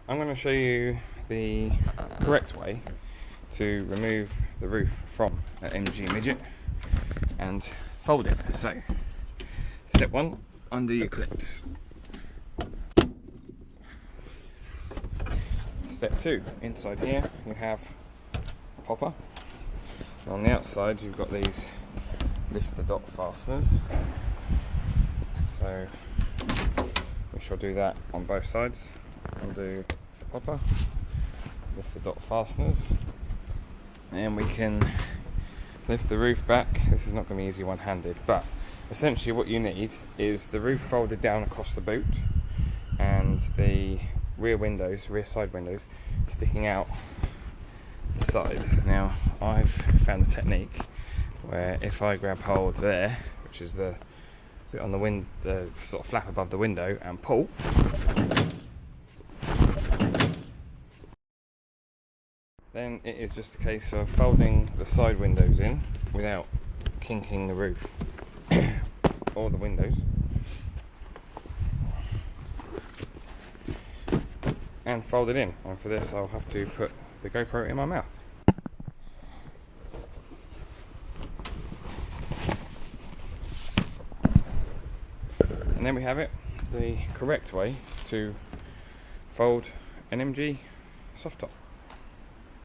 I'm going to show you the correct way to remove the roof from an MG Midget and fold it. So, step 1, undo your clips. Step 2, inside here you have a popper. And on the outside you've got these lift the dot fasteners. So we shall do that on both sides. Undo the popper, lift the dot fasteners, and we can lift the roof back. This is not going to be easy one-handed, but essentially what you need is the roof folded down across the boot and the rear side windows sticking out the side. Now I've found a technique where if I grab hold there, which is the bit on the sort of flap above the window, and pull, then it is just a case of folding the side windows in without kinking the roof or the windows, and fold it in. And for this I'll have to put the GoPro in my mouth. And then we have it, the correct way to fold an MG soft top.